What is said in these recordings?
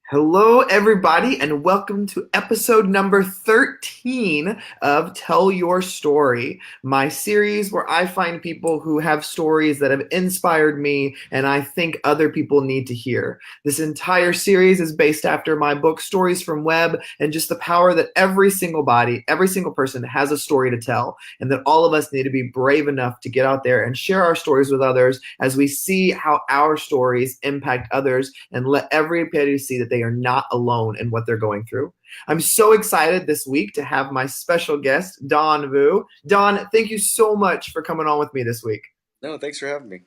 Hello, everybody, and welcome to episode number 13 of Tell Your Story, my series where I find people who have stories that have inspired me and I think other people need to hear. This entire series is based after my book, Stories from Web, and just the power that every single body, every single person has a story to tell, and that all of us need to be brave enough to get out there and share our stories with others as we see how our stories impact others and let everybody see that they are not alone in what they're going through. I'm so excited this week to have my special guest, Don Vu. Don, thank you so much for coming on with me this week. No, thanks for having me.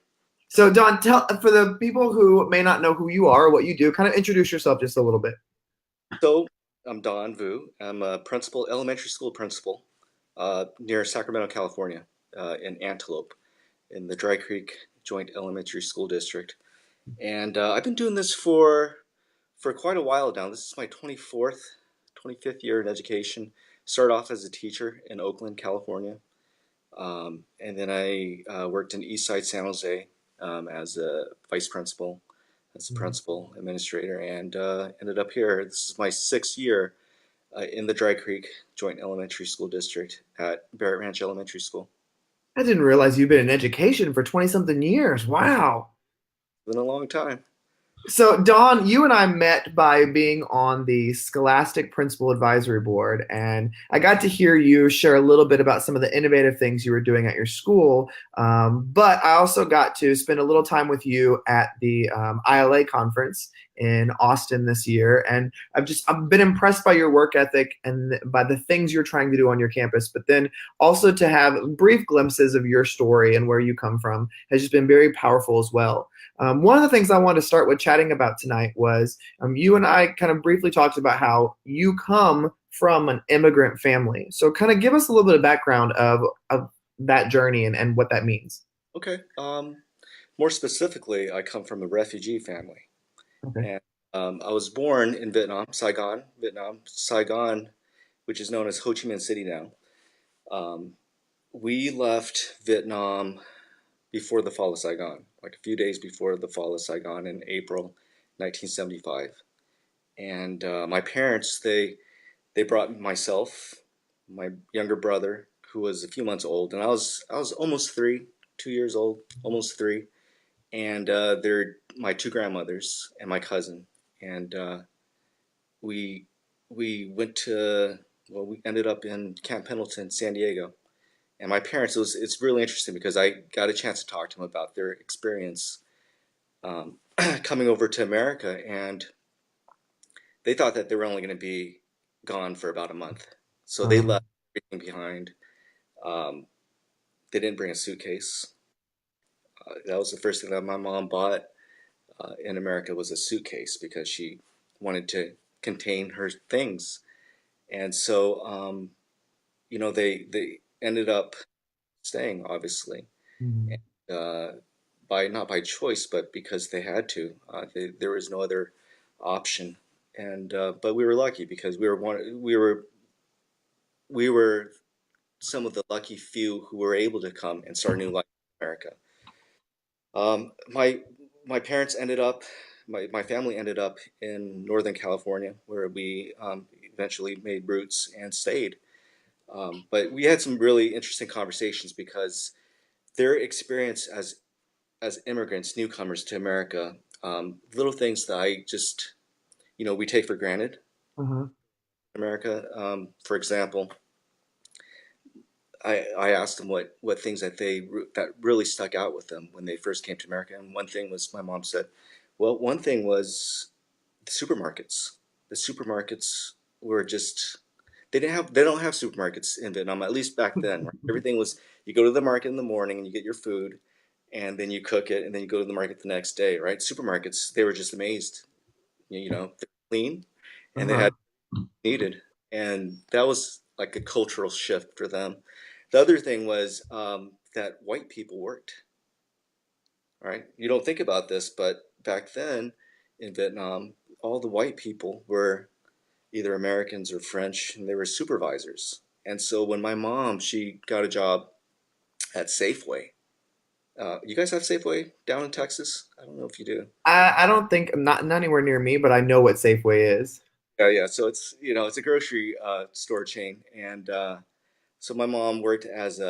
So, Don, tell for the people who may not know who you are or what you do, kind of introduce yourself just a little bit. So, I'm Don Vu. I'm a elementary school principal, near Sacramento, California, in Antelope, in the Dry Creek Joint Elementary School District. And I've been doing this for quite a while now. This is my 25th year in education. Started off as a teacher in Oakland, California, and then I worked in Eastside San Jose as a vice principal, as a principal administrator, and ended up here. This is my 6th year in the Dry Creek Joint Elementary School District at Barrett Ranch Elementary School. I didn't realize you've been in education for 20 something years. Wow. It's been a long time. So, Don, you and I met by being on the Scholastic Principal Advisory Board, and I got to hear you share a little bit about some of the innovative things you were doing at your school. But I also got to spend a little time with you at the ILA conference in Austin this year, and I've been impressed by your work ethic and by the things you're trying to do on your campus. But then also to have brief glimpses of your story and where you come from has just been very powerful as well. One of the things I wanted to start with chatting about tonight was you and I kind of briefly talked about how you come from an immigrant family. So, kind of give us a little bit of background of that journey and what that means. Okay. More specifically, I come from a refugee family, Okay. and I was born in Vietnam, Saigon, Vietnam, Saigon, which is known as Ho Chi Minh City now. Um, we left Vietnam before the fall of Saigon, like a few days before the fall of Saigon in April 1975. And my parents, they brought myself, my younger brother, who was a few months old, and I was almost 3, 2 years old, almost 3, and they're my two grandmothers and my cousin, and we we went to we ended up in Camp Pendleton, San Diego. And my parents, it's really interesting because I got a chance to talk to them about their experience um, coming over to America, and they thought that they were only going to be gone for about a month. So they Um, left everything behind. Um, they didn't bring a suitcase. That was the first thing that my mom bought in America was a suitcase because she wanted to contain her things. And so, they ended up staying, obviously, mhm. uh, by not by choice, but because they had to. There was no other option, and but we were lucky because we were some of the lucky few who were able to come and start a new life in America. My parents ended up, my family ended up in Northern California, where we eventually made roots and stayed. But we had some really interesting conversations because their experience as immigrants, newcomers to America, little things that I just, we take for granted Uh-huh. in America. For example, I asked them what things that really stuck out with them when they first came to America, and one thing was my mom said, well, one thing was the supermarkets. The supermarkets were just they don't have supermarkets in Vietnam, at least back then. Right? Everything was you go to the market in the morning and you get your food, and then you cook it, and then you go to the market the next day. Right? Supermarkets, they were just amazed. They're clean, and they Uh-huh. had needed, and that was like a cultural shift for them. The other thing was that white people worked. Right? You don't think about this, but back then in Vietnam, all the white people were either Americans or French, and they were supervisors. And so when my mom, she got a job at Safeway, You guys have Safeway down in Texas? I don't know if you do. I don't think not anywhere near me, but I know what Safeway is. Yeah, yeah. So it's it's a grocery store chain, and so my mom worked as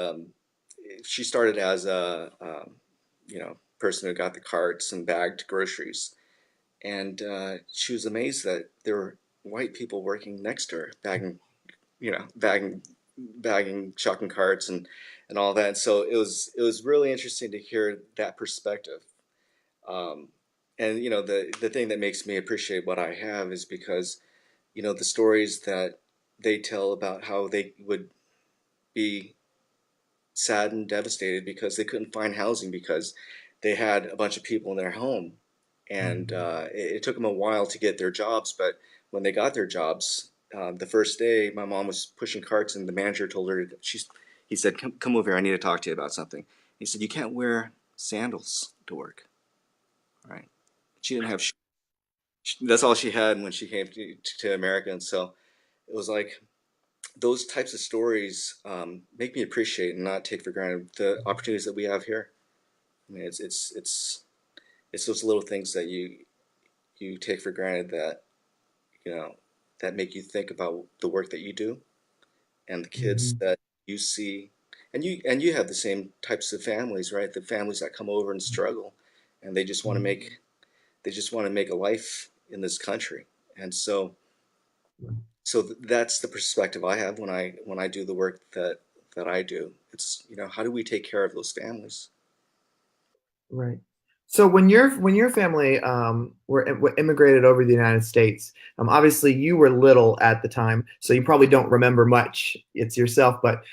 she started as a person who got the carts and bagged groceries, and she was amazed that there were white people working next to her bagging bagging shopping carts and all that. So it was really interesting to hear that perspective. Um, and the thing that makes me appreciate what I have is because the stories that they tell about how they would be sad and devastated because they couldn't find housing because they had a bunch of people in their home, and Mhm. it took them a while to get their jobs. But when they got their jobs, the first day, my mom was pushing carts, and the manager told her he said, come over here. I need to talk to you about something. He said, you can't wear sandals to work, right? She didn't have. That's all she had when she came to America, and so it was like those types of stories make me appreciate and not take for granted the opportunities that we have here. I mean, it's those little things that you take for granted that you know that make you think about the work that you do and the kids Mhm. that you see, and you have the same types of families, right? The families that come over and struggle, and they just want to make a life in this country, and so that's the perspective I have when I do the work that I do. It's how do we take care of those families? Right. So when your family were immigrated over to the United States, obviously you were little at the time, so you probably don't remember much. It's yourself, but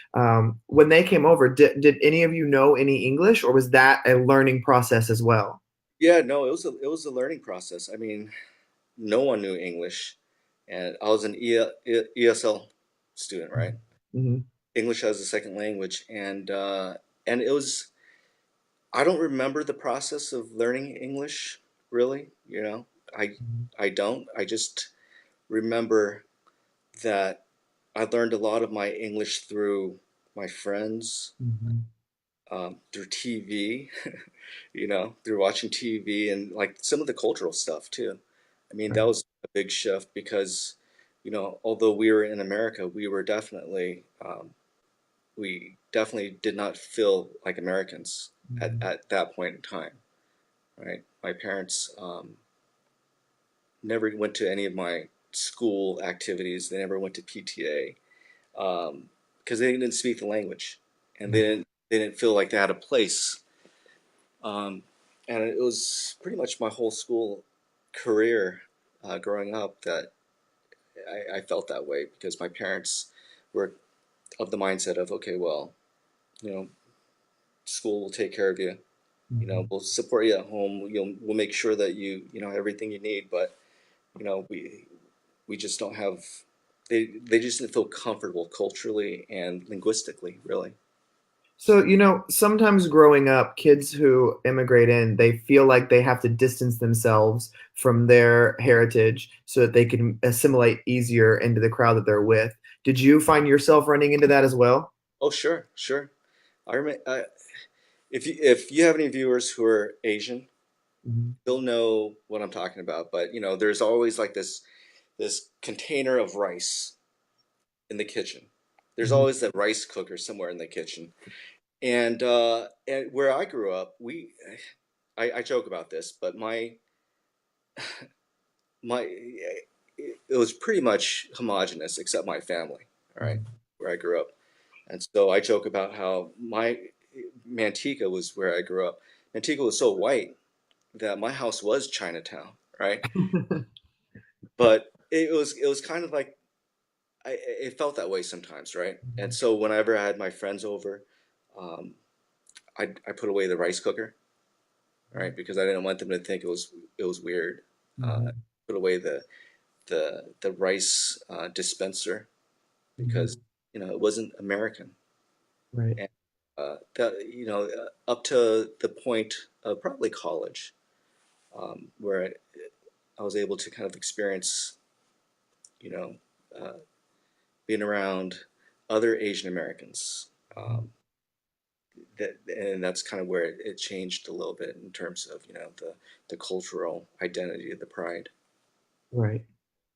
when they came over, did any of you know any English, or was that a learning process as well? Yeah, no, it was a learning process. I mean, no one knew English, and I was an ESL student, right? Hmm. English as a second language, and it was. I don't remember the process of learning English really. I I don't. I just remember that I learned a lot of my English through my friends, Hmm. through TV, through watching TV and like some of the cultural stuff too. I mean, that Right. was a big shift because, although we were in America, we definitely did not feel like Americans Mhm. at that point in time, right? My parents never went to any of my school activities. They never went to PTA because they didn't speak the language, and they didn't feel like they had a place. Um, and it was pretty much my whole school career growing up that I felt that way because my parents were of the mindset of, okay, well, you know, school will take care of you. Mhm. We'll support you at home. We'll make sure that you know everything you need. But we just don't have. They just didn't feel comfortable culturally and linguistically, really. So, sometimes growing up, kids who immigrate in, they feel like they have to distance themselves from their heritage so that they can assimilate easier into the crowd that they're with. Did you find yourself running into that as well? Oh, sure, sure. I remember if you have any viewers who are Asian, Mhm. they'll know what I'm talking about. But there's always like this container of rice in the kitchen. There's Mhm. always that rice cooker somewhere in the kitchen. And where I grew up, I joke about this, but my it was pretty much homogenous except my family, all right, Mhm. where I grew up. And so I joke about how my Manteca was where I grew up. Manteca was so white that my house was Chinatown, right? But it was kind of like it felt that way sometimes, right? And so whenever I had my friends over, um, I put away the rice cooker, right? Because I didn't want them to think it was weird. Mhm. Put away the rice dispenser Mhm. because it wasn't American, Right. and that up to the point of probably college, where I was able to kind of experience you know uh, being around other Asian Americans. Um, and that's kind of where it changed a little bit in terms of, the cultural identity of the pride. Right.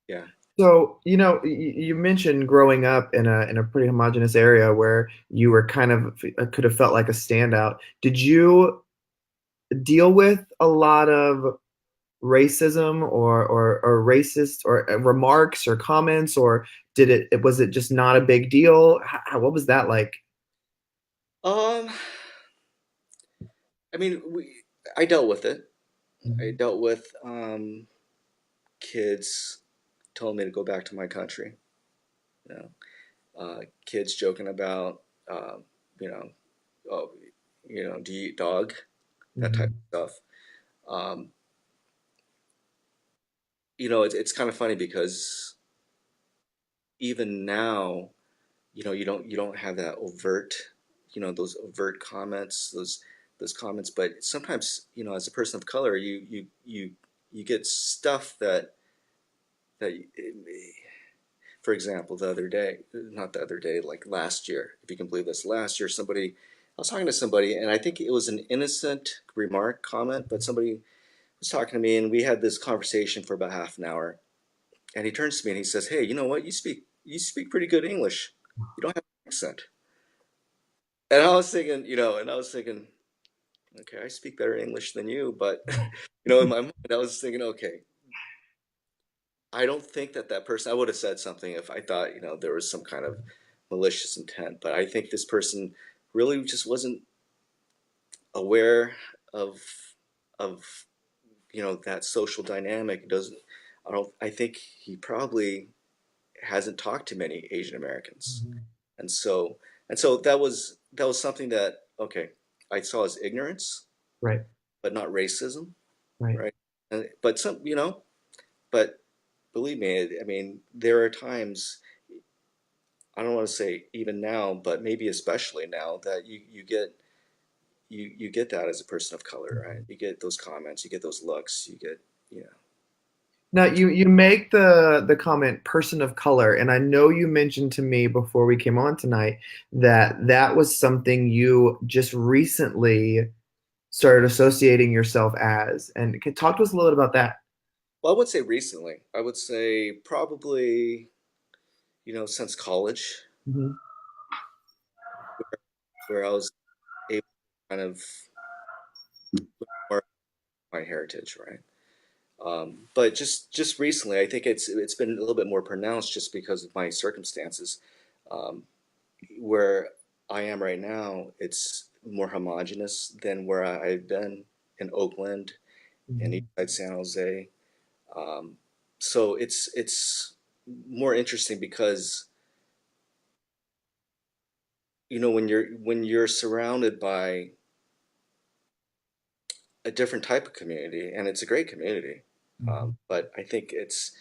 Yeah. So, you mentioned growing up in a pretty homogenous area where you were kind of could have felt like a standout. Did you deal with a lot of racism or racist or remarks or comments, or was it just not a big deal? What was that like? Um, I mean, I dealt with it. I Mhm. dealt with kids telling me to go back to my country. You know, kids joking about, you know, oh, do you eat dog? That type Mhm. of stuff. Um, it's kind of funny because even now, you don't have that overt, those overt comments, those comments. But sometimes, as a person of color, you get stuff that for example, the other day, not the other day, like last year, if you can believe this, last year, I was talking to somebody, and I think it was an innocent remark, comment, but somebody was talking to me, and we had this conversation for about half an hour. And he turns to me and he says, "Hey, you know what? You speak pretty good English. You don't have an accent." And I was thinking, okay, I speak better English than you, but in my mind, I was thinking, okay, I don't think that person. I would have said something if I thought, there was some kind of malicious intent, but I think this person really just wasn't aware of of that social dynamic. Doesn't I don't I think he probably hasn't talked to many Asian Americans, Mhm. and so that was something that, okay, I saw as ignorance, Right. but not racism, Right. right? But but believe me, I mean, there are times, I don't want to say even now, but maybe especially now, that you get that as a person of color, right? Mhm. You get those comments, you get those looks, you know. Now you make the comment person of color, and I know you mentioned to me before we came on tonight that that was something you just recently started associating yourself as. And talk to us a little bit about that. Well, I would say recently. I would say probably, since college, Mhm. where I was able to kind of mark my heritage, right? But just recently, I think it's been a little bit more pronounced just because of my circumstances. Um, where I am right now, it's more homogenous than where I've been in Oakland and Mhm. Eastside San Jose. Um, so it's more interesting because, when you're surrounded by a different type of community, and it's a great community, Mhm. but I think it's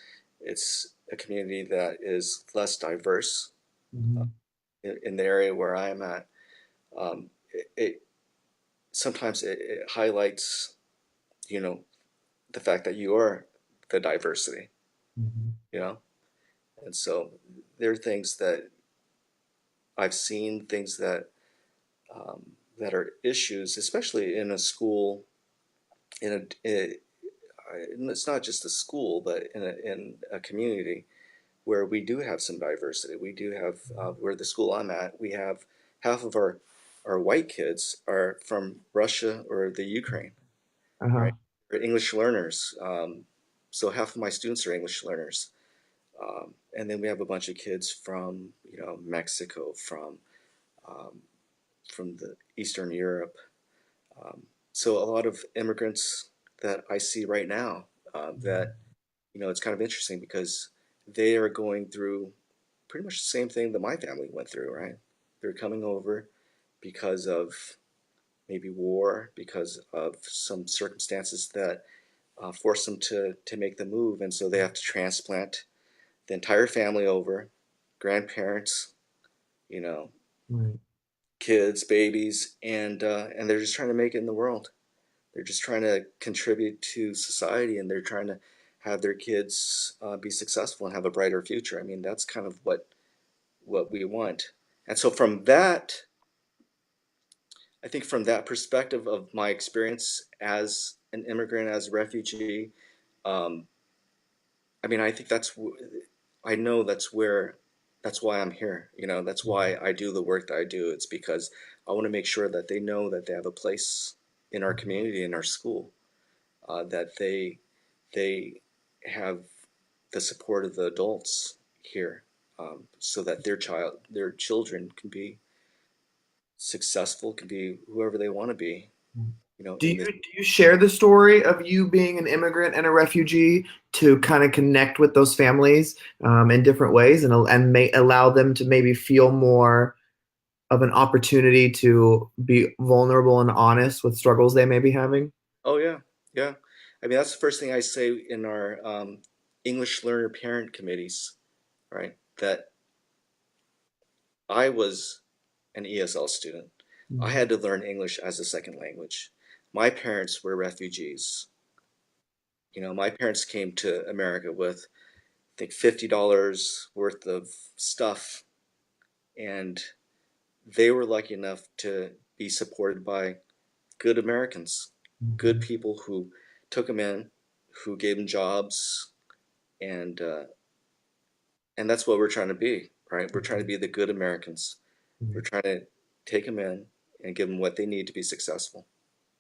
a community that is less diverse Mhm. in the area where I'm at. It sometimes it highlights, you know, the fact that you are the diversity, Mhm. you know, and so there are things that I've seen, things that are issues, especially in a school, and it's not just a school, but in a community where we do have some diversity. We do have, where the school I'm at, we have half of our white kids are from Russia or the Ukraine, Uh-huh. right? They're English learners. So half of my students are English learners. And then we have a bunch of kids from, Mexico, um, from the Eastern Europe. Um, so a lot of immigrants that I see right now, that, it's kind of interesting because they are going through pretty much the same thing that my family went through, right? They're coming over because of maybe war, because of some circumstances that force them to make the move. And so they have to transplant the entire family over, grandparents, you know, Right. kids, babies, and they're just trying to make it in the world. They're just trying to contribute to society, and they're trying to have their kids be successful and have a brighter future. I mean, that's kind of what we want. And so from that, I think from that perspective of my experience as an immigrant, as a refugee, um, I mean, I think I know that's why I'm here. You know, that's why I do the work that I do. It's because I want to make sure that they know that they have a place in our community, in our school, that they have the support of the adults here, so that their children can be successful, can be whoever they want to be. You know, in this. Do you share the story of you being an immigrant and a refugee to kind of connect with those families in different ways and may allow them to maybe feel more of an opportunity to be vulnerable and honest with struggles they may be having? Oh yeah, yeah. I mean, that's the first thing I say in our English learner parent committees, right? That I was an ESL student. I Mhm. had to learn English as a second language. My parents were refugees. You know, my parents came to America with, I think, $50 worth of stuff, and they were lucky enough to be supported by good Americans, good people who took them in, who gave them jobs, and that's what we're trying to be, right? We're trying to be the good Americans. We're Mhm. trying to take them in and give them what they need to be successful.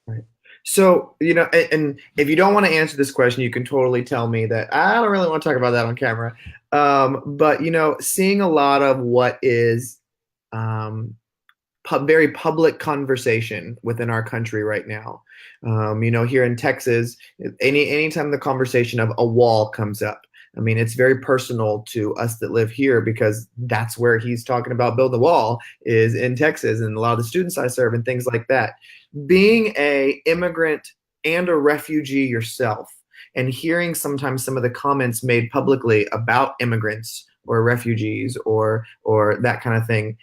Right. So, and if you don't want to answer this question, you can totally tell me that I don't really want to talk about that on camera. But, seeing a lot of what is um, very public conversation within our country right now. Here in Texas, anytime the conversation of a wall comes up, I mean, it's very personal to us that live here because that's where he's talking about build the wall is in Texas and a lot of the students I serve and things like that. Being a immigrant and a refugee yourself and hearing sometimes some of the comments made publicly about immigrants or refugees or that kind of thing,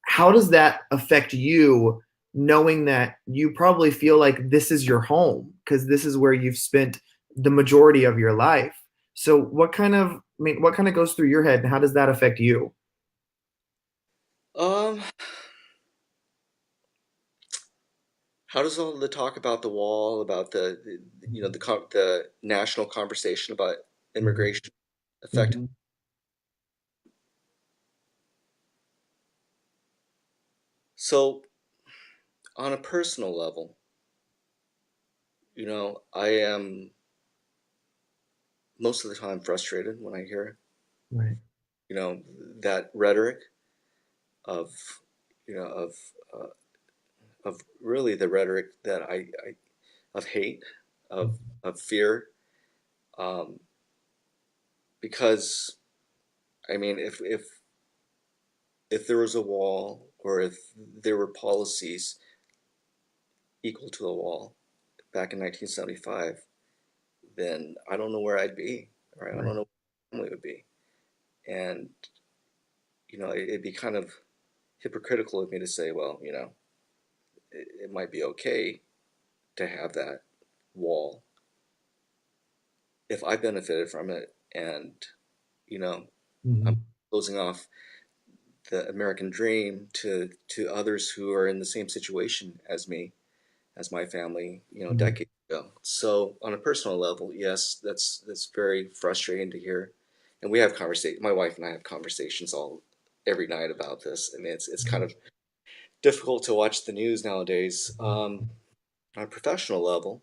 how does that affect you knowing that you probably feel like this is your home because this is where you've spent the majority of your life? So what kind of goes through your head and how does that affect you? Um, how does all the talk about the wall, about the national conversation about Mhm. immigration affect? Mhm. So, on a personal level, I am most of the time frustrated when I hear, Right. you know, that rhetoric of, you know, uh, of really the rhetoric that of hate, of fear, um, because I mean, if there was a wall or if there were policies equal to a wall back in 1975, then I don't know where I'd be, right? I Right. don't know where my family would be, and it'd be kind of hypocritical of me to say, well, it might be okay to have that wall if I benefited from it, and you know I'm Mhm. closing off the American dream to others who are in the same situation as me, as my family, Mhm. decades ago. So on a personal level, yes, that's very frustrating to hear, and we have conversation. My wife and I have conversations all every night about this. I mean, it's kind of difficult to watch the news nowadays. On a professional level,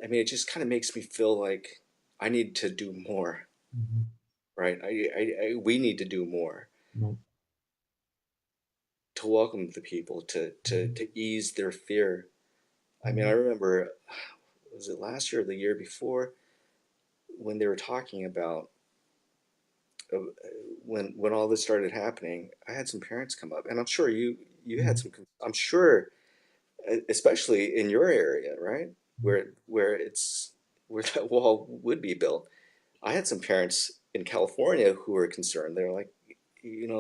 I mean, it just kind of makes me feel like I need to do more, Mhm. right? We need to do more Mhm. to welcome the people, to ease their fear. I mean, I Mhm. remember, was it last year or the year before, when they were talking about uh, when all this started happening. I had some parents come up, and I'm sure you had Mhm. some. I'm sure, especially in your area, right, where that wall would be built. I had some parents in California who were concerned. They were like,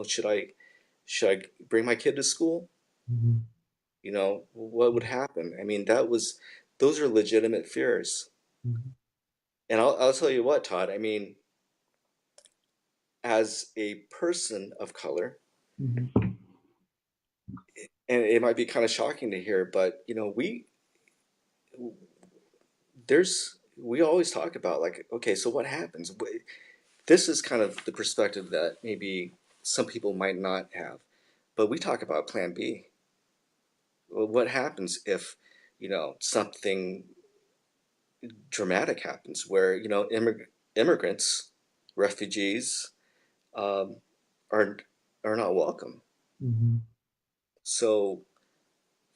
should I bring my kid to school? Mhm. What would happen? I mean, those are legitimate fears. Mhm. And I'll tell you what, Todd, I mean, as a person of color, Mhm. and it might be kind of shocking to hear, but we always talk about, like, okay, so what happens? This is kind of the perspective that maybe some people might not have, but we talk about Plan B. Well, what happens if something dramatic happens where immigrants, refugees, um, are are not welcome? Mhm. So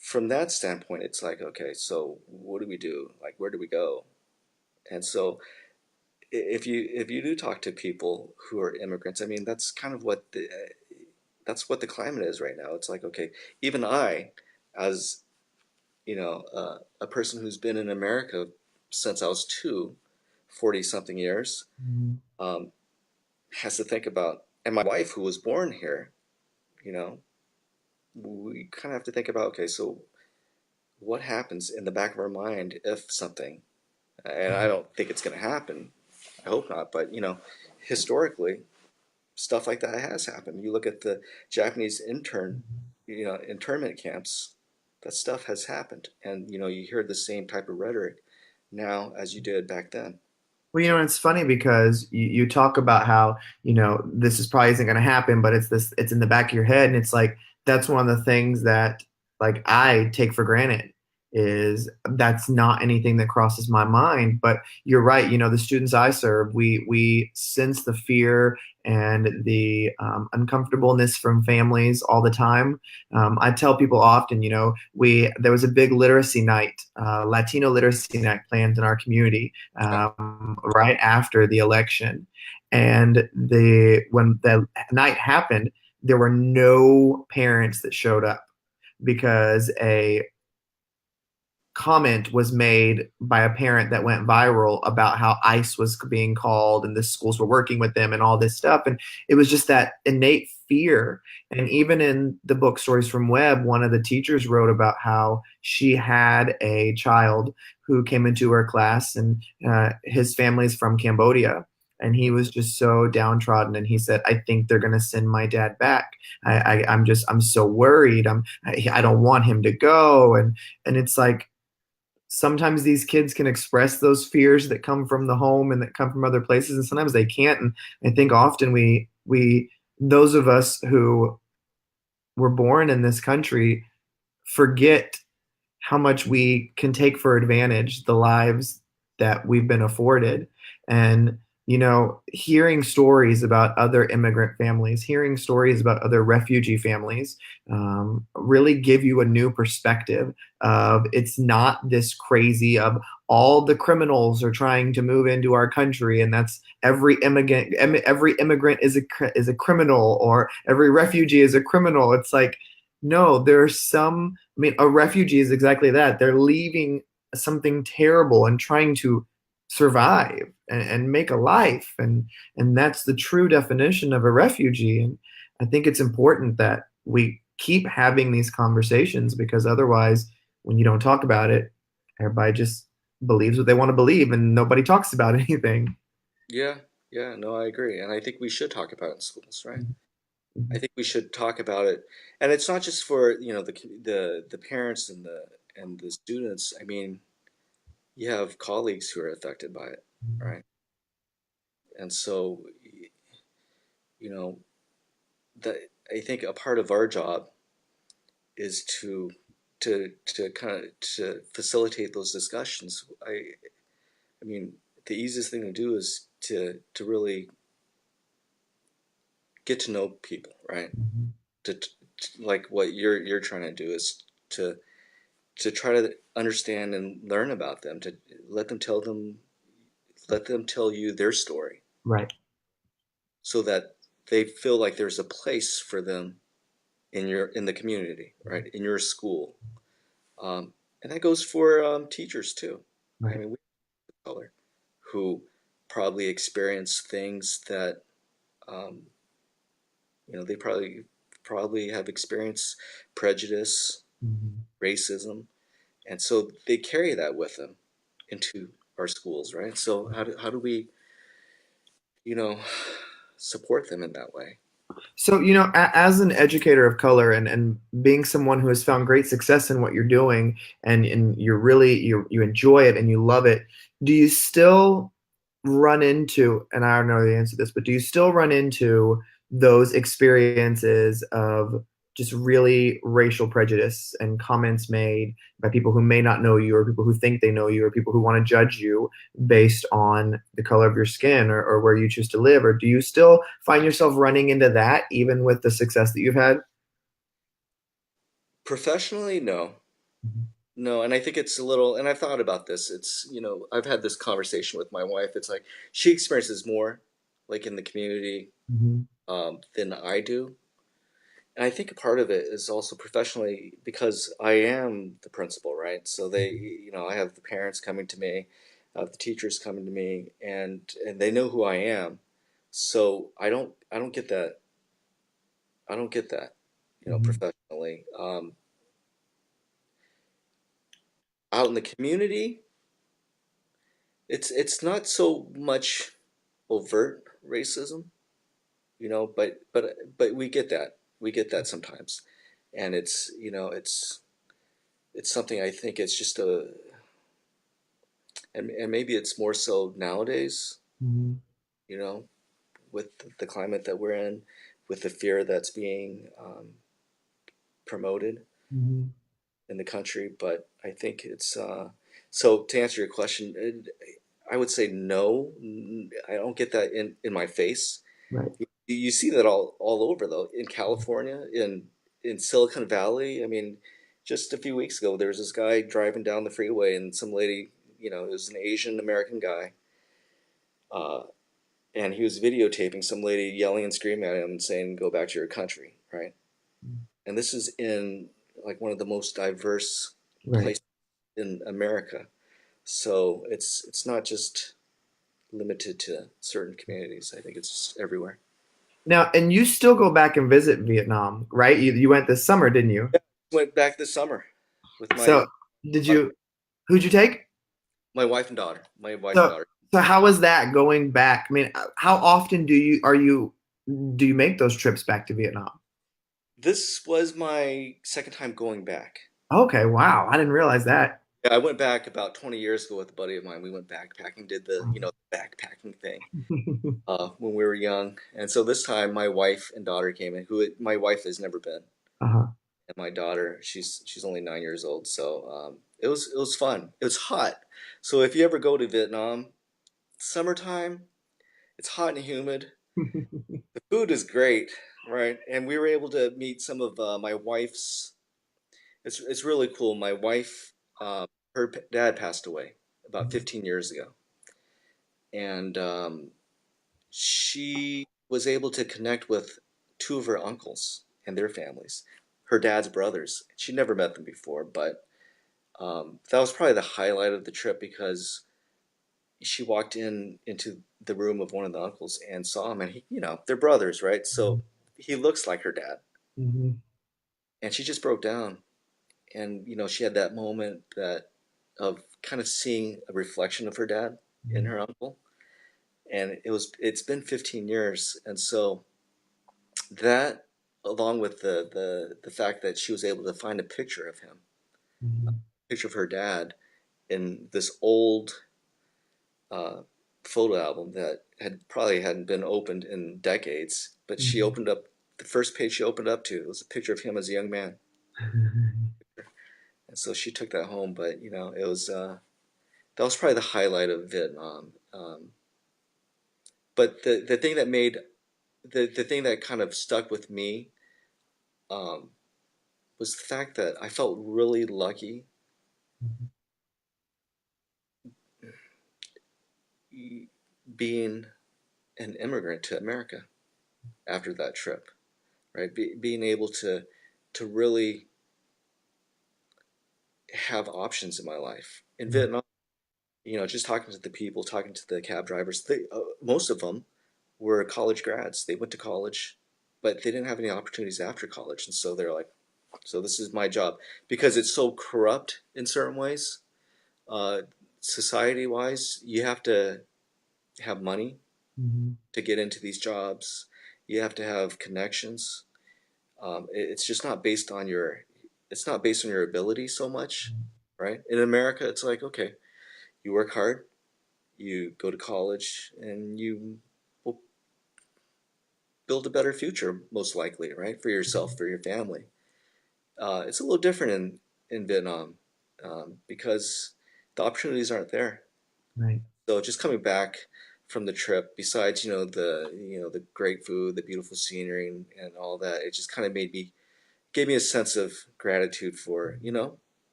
from that standpoint, it's like, okay, so what do we do? Like, where do we go? And so if you do talk to people who are immigrants, I mean, that's what the climate is right now. It's like, okay, even I, as a person who's been in America since I was 40 something years, Mhm. um, has to think about, and my wife who was born here, you know, we kind of have to think about, okay, so what happens in the back of our mind if something, and I don't think it's going to happen. I hope not, but historically, stuff like that has happened. You look at the Japanese internment camps, that stuff has happened, and you hear the same type of rhetoric now as you did back then. Well, it's funny because you talk about how, this is probably isn't going to happen, but it's in the back of your head. And it's like, that's one of the things that, like, I take for granted is that's not anything that crosses my mind. But you're right. The students I serve, we sense the fear and the uncomfortableness from families all the time. I tell people often, there was a big literacy night, Latino literacy night planned in our community Okay. right after the election. And when the night happened, there were no parents that showed up because a comment was made by a parent that went viral about how ICE was being called and the schools were working with them and all this stuff. And it was just that innate fear. And even in the book Stories from Webb, one of the teachers wrote about how she had a child who came into her class, and his family's from Cambodia. And he was just so downtrodden, and he said, "I think they're going to send my dad back. I'm so worried. I don't want him to go." And it's like, sometimes these kids can express those fears that come from the home and that come from other places, and sometimes they can't. And I think often we those of us who were born in this country forget how much we can take for advantage the lives that we've been afforded. And, hearing stories about other immigrant families, hearing stories about other refugee families, really give you a new perspective of, it's not this crazy of all the criminals are trying to move into our country, and that's every immigrant is a criminal, or every refugee is a criminal. It's like, no, there's some. I mean, a refugee is exactly that. They're leaving something terrible and trying to survive and make a life. And that's the true definition of a refugee. And I think it's important that we keep having these conversations, because otherwise, when you don't talk about it, everybody just believes what they want to believe and nobody talks about anything. Yeah, yeah, no, I agree, and I think we should talk about it in schools, right? I Mhm. think we should talk about it, and it's not just for the parents and the students. I mean, you have colleagues who are affected by it, right? And so, you know, that I think a part of our job is to kind of to facilitate those discussions. I mean, the easiest thing to do is to really get to know people, right? Mhm. Like what you're trying to do is to to try to understand and learn about them, to let them tell you their story, Right. so that they feel like there's a place for them in the community, right, in your school. And that goes for teachers too. I Right. mean, we have color who probably experience things that um, they probably have experienced prejudice, Mhm. racism, and so they carry that with them into our schools, right? So how do we, you know, support them in that way? So, as an educator of color and being someone who has found great success in what you're doing and you enjoy it and you love it, do you still run into, and I don't know the answer to this, but do you still run into those experiences of just really racial prejudice and comments made by people who may not know you or people who think they know you or people who want to judge you based on the color of your skin or where you choose to live? Or do you still find yourself running into that even with the success that you've had? Professionally, no. No, and I think it's a little, and I've thought about this. I've had this conversation with my wife. It's like she experiences more, like in the community, Mm-hmm. than I do. And I think a part of it is also professionally because I am the principal, right? So I have the parents coming to me, I have the teachers coming to me, and they know who I am. So I don't get that. I don't get that, Mm-hmm. professionally. Out in the community, it's not so much overt racism, but we get that. We get that sometimes. And it's something I think it's just and maybe it's more so nowadays, Mm-hmm. you know, with the climate that we're in, with the fear that's being promoted Mm-hmm. in the country. But I think it's so to answer your question, I would say no. I don't get that in my face. Right. You see that all over though, in California, in Silicon Valley. I mean, just a few weeks ago, there was this guy driving down the freeway, and some lady, it was an Asian American guy, uh, and he was videotaping some lady yelling and screaming at him and saying, "Go back to your country," right? And this is in like one of the most diverse Right. places in America. So it's not just limited to certain communities. I think it's just everywhere. Now, and you still go back and visit Vietnam, right? You went this summer, didn't you? Yeah, went back this summer with So, did you, who'd you take? my wife and daughter. My wife and So, daughter. so how was that going back? I mean, how often do you make those trips back to Vietnam? This was my second time going back. Okay, wow. I didn't realize that. Yeah, I went back about 20 years ago with a buddy of mine. We went backpacking, did the backpacking thing when we were young. And so this time my wife and daughter came in, my wife has never been. Uh-huh. And my daughter, she's only 9 years old. So it was fun. It was hot. So if you ever go to Vietnam, summertime, it's hot and humid. The food is great, right? And we were able to meet some of my wife's. It's really cool. My wife, her dad passed away about 15 years ago, and she was able to connect with two of her uncles and their families, her dad's brothers. She never met them before, but that was probably the highlight of the trip because she walked into the room of one of the uncles and saw him, and they're brothers, right? So he looks like her dad, Mhm. and she just broke down, and she had that moment that of kind of seeing a reflection of her dad in her uncle, and it's been 15 years, and so that, along with the fact that she was able to find a picture of him, Mhm. picture of her dad in this old uh, photo album that hadn't been opened in decades, but she Mhm. opened up the first page she opened up to was a picture of him as a young man, and so she took that home. But it was that was probably the highlight of Vietnam. But the thing that made the thing that kind of stuck with me um, was the fact that I felt really lucky being an immigrant to America after that trip, right? Being able to really have options in my life in Vietnam. Just talking to the people, talking to the cab drivers, most of them were college grads. They went to college, but they didn't have any opportunities after college, and so they're like, "So this is my job," because it's so corrupt in certain ways. Uh, Society wise, you have to have money Mhm. to get into these jobs, You have to have connections. It's just not based on it's not based on your ability so much, right? In America, it's like, okay, you work hard, you go to college, and you will build a better future, most likely, right? For yourself, for your family. It's a little different in Vietnam because the opportunities aren't there. Right. So just coming back from the trip, besides the great food, the beautiful scenery, and all that, it just kind of gave me a sense of gratitude for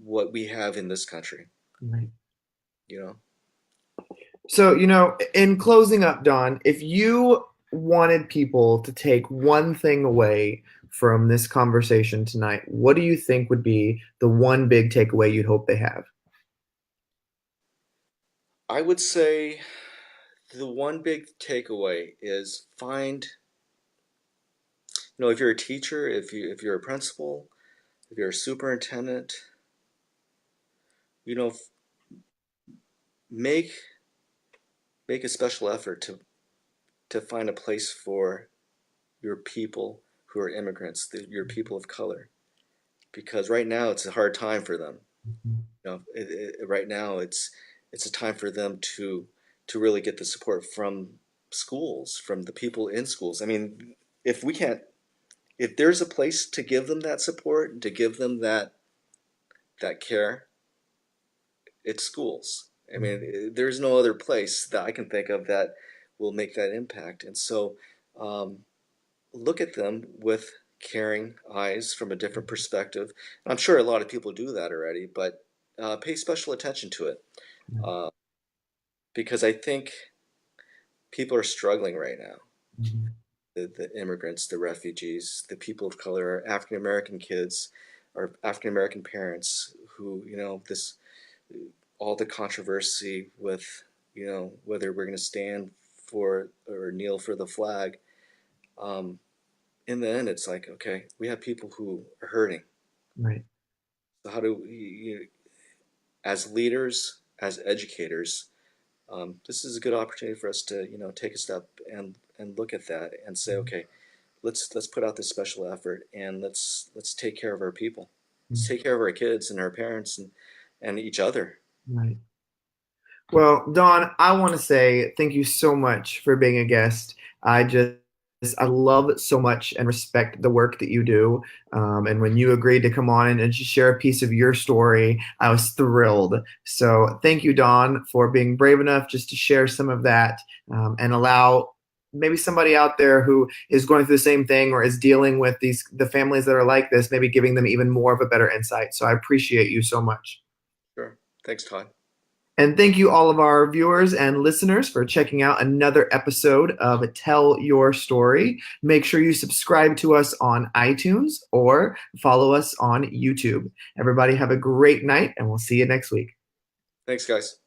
what we have in this country. Right. You know, So, in closing up, Don, if you wanted people to take one thing away from this conversation tonight, what do you think would be the one big takeaway you'd hope they have? I would say the one big takeaway is if you're a teacher, if you're a principal, if you're a superintendent, you know, make make a special effort to find a place for your people who are immigrants, your people of color, because right now it's a hard time for them. Right now it's a time for them to really get the support from schools, from the people in schools. I mean, if we can't, if there's a place to give them that support, to give them that care, it's schools. I mean, there's no other place that I can think of that will make that impact. And so, um, look at them with caring eyes from a different perspective. And I'm sure a lot of people do that already, but pay special attention to it uh, because I think people are struggling right now. The immigrants, the refugees, the people of color, African American kids, or African American parents who, this all the controversy with, whether we're going to stand for or kneel for the flag. Um, in the end, it's like, okay, we have people who are hurting. Right. So how do we, as leaders, as educators, this is a good opportunity for us to, take a step and look at that and say, okay, let's put out this special effort and let's take care of our people. Let's take care of our kids and our parents and each other. Right. Well, Don, I want to say thank you so much for being a guest. I love it so much and respect the work that you do. And when you agreed to come on and just share a piece of your story, I was thrilled. So thank you, Don, for being brave enough just to share some of that and allow maybe somebody out there who is going through the same thing or is dealing with the families that are like this, maybe giving them even more of a better insight. So I appreciate you so much. Sure. Thanks, Todd. And thank you, all of our viewers and listeners, for checking out another episode of Tell Your Story. Make sure you subscribe to us on iTunes or follow us on YouTube. Everybody, have a great night, and we'll see you next week. Thanks, guys.